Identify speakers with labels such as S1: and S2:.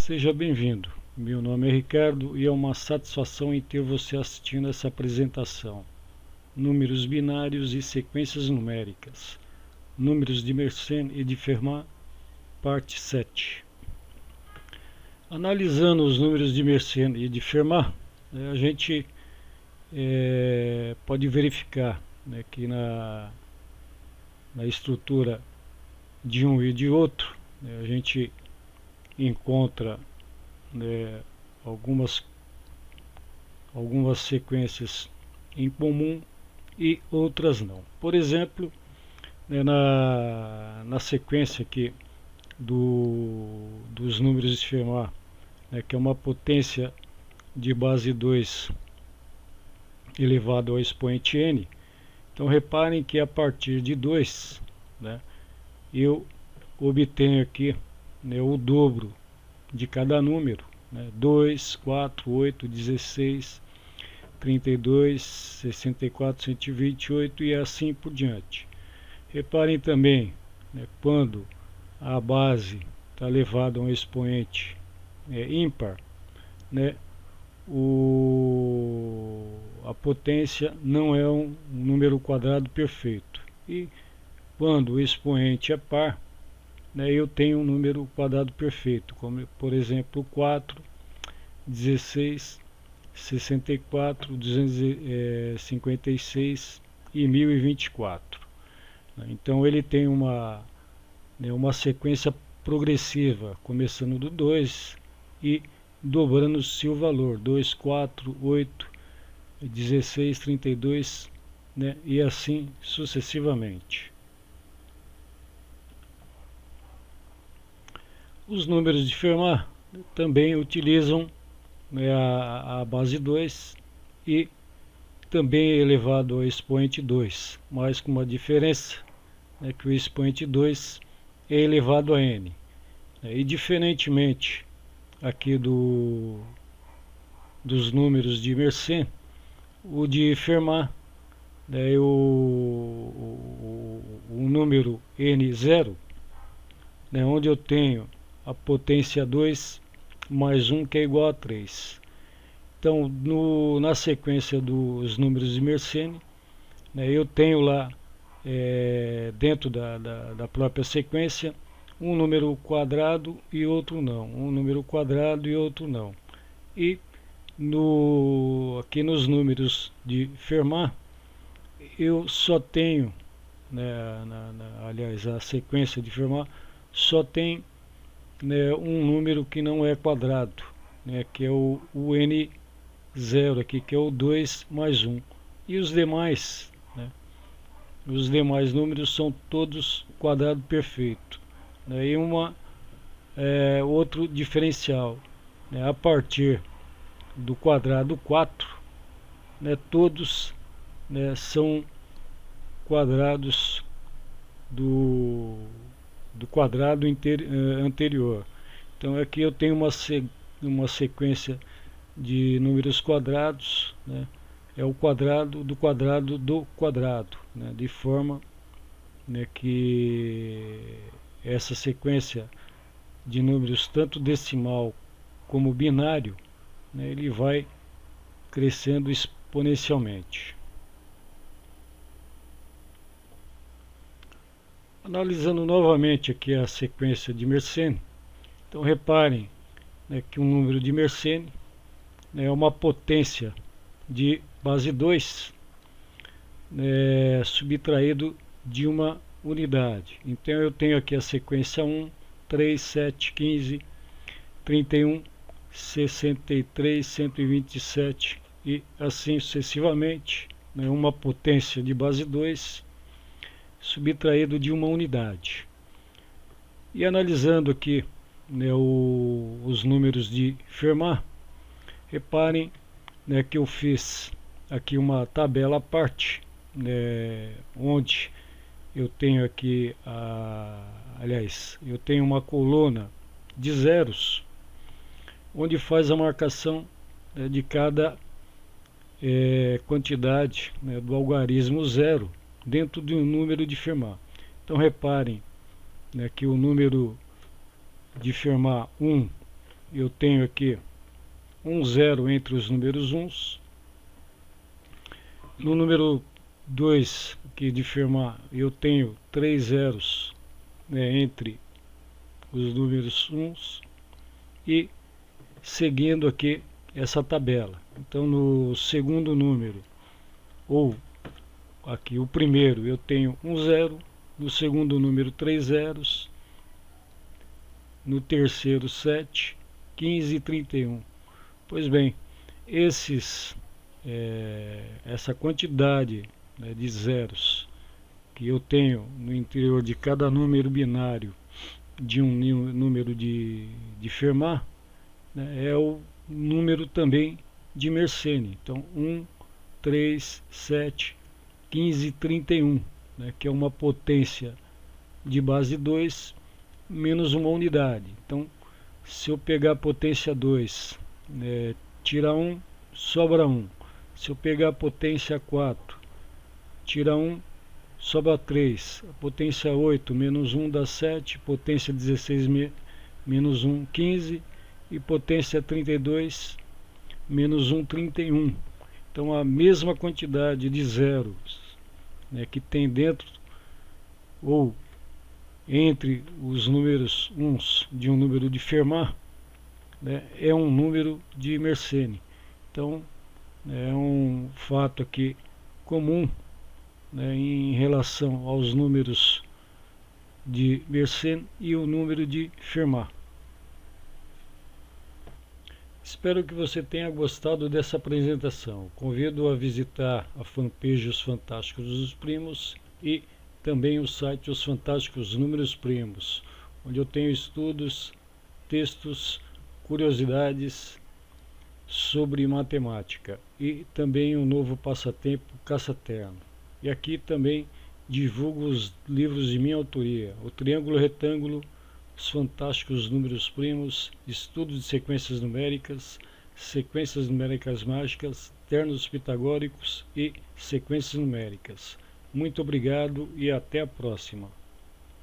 S1: Seja bem-vindo. Meu nome é Ricardo e é uma satisfação em ter você assistindo essa apresentação. Números binários e sequências numéricas. Números de Mersenne e de Fermat, parte 7. Analisando os números de Mersenne e de Fermat, a gente pode verificar que na estrutura de um e de outro, a gente encontra algumas sequências em comum e outras não. Por exemplo, na sequência aqui dos números de Fermat, que é uma potência de base 2 elevado ao expoente n. Então reparem que a partir de 2, eu obtenho aqui o dobro de cada número, 2, 4, 8, 16, 32, 64, 128 e assim por diante. Reparem também, quando a base está elevada a um expoente ímpar, a potência não é um número quadrado perfeito. E quando o expoente é par, eu tenho um número quadrado perfeito, como por exemplo 4, 16, 64, 256 e 1024. Então ele tem uma sequência progressiva, começando do 2 e dobrando-se o valor, 2, 4, 8, 16, 32, e assim sucessivamente. Os números de Fermat também utilizam a base 2 e também é elevado ao expoente 2, mas com uma diferença, que o expoente 2 é elevado a n. E diferentemente aqui dos números de Mersenne, o de Fermat, o número n0, onde eu tenho a potência 2 mais 1 que é igual a 3. Então, na sequência dos números de Mersenne, eu tenho lá, dentro da própria sequência, um número quadrado e outro não. Um número quadrado e outro não. E aqui nos números de Fermat, eu só tenho, aliás, a sequência de Fermat só tem um número que não é quadrado, que é o n0 aqui, que é o 2 mais 1. E os demais números são todos quadrado perfeito. E outro diferencial, a partir do quadrado 4, todos são quadrados do quadrado anterior. Então aqui eu tenho uma sequência de números quadrados, é o quadrado do quadrado do quadrado, de forma que essa sequência de números, tanto decimal como binário, ele vai crescendo exponencialmente. Analisando novamente aqui a sequência de Mersenne, então reparem que um número de Mersenne é uma potência de base 2 subtraído de uma unidade. Então eu tenho aqui a sequência 1, 3, 7, 15, 31, 63, 127 e assim sucessivamente, uma potência de base 2 subtraído de uma unidade. E analisando aqui os números de Fermat, reparem que eu fiz aqui uma tabela à parte, onde eu tenho aqui eu tenho uma coluna de zeros, onde faz a marcação de cada quantidade do algarismo zero dentro de um número de Fermat. Então reparem que o número de Fermat 1 eu tenho aqui um zero entre os números uns. No número 2, aqui de Fermat, eu tenho 3 zeros, né, entre os números uns. E seguindo aqui essa tabela. Então, no segundo número, ou aqui o primeiro, eu tenho um zero. No segundo número, 3 zeros. No terceiro, 7, 15 e 31. Pois bem, essa quantidade, né, de zeros que eu tenho no interior de cada número binário de um número de Fermat, né, é o número também de Mersenne. Então 1, 3, 7, 15 e 31, né, que é uma potência de base 2 menos uma unidade. Então, se eu pegar a potência 2, tirar 1, sobra 1. Se eu pegar a potência 4, tira 1, sobra 3. A potência 8 menos 1 dá 7. Potência 16 menos 1, 15. E potência 32 menos 1, 31. Então, a mesma quantidade de zeros, né, que tem dentro ou entre os números uns de um número de Fermat, né, é um número de Mersenne. Então, é um fato aqui comum, né, em relação aos números de Mersenne e o número de Fermat. Espero que você tenha gostado dessa apresentação. Convido a visitar a fanpage Os Fantásticos dos Primos e também o site Os Fantásticos Números Primos, onde eu tenho estudos, textos, curiosidades sobre matemática e também um novo passatempo, Caça-Terno. E aqui também divulgo os livros de minha autoria: O Triângulo Retângulo, Os Fantásticos Números Primos, Estudo de Sequências Numéricas, Sequências Numéricas Mágicas, Ternos Pitagóricos e Sequências Numéricas. Muito obrigado e até a próxima.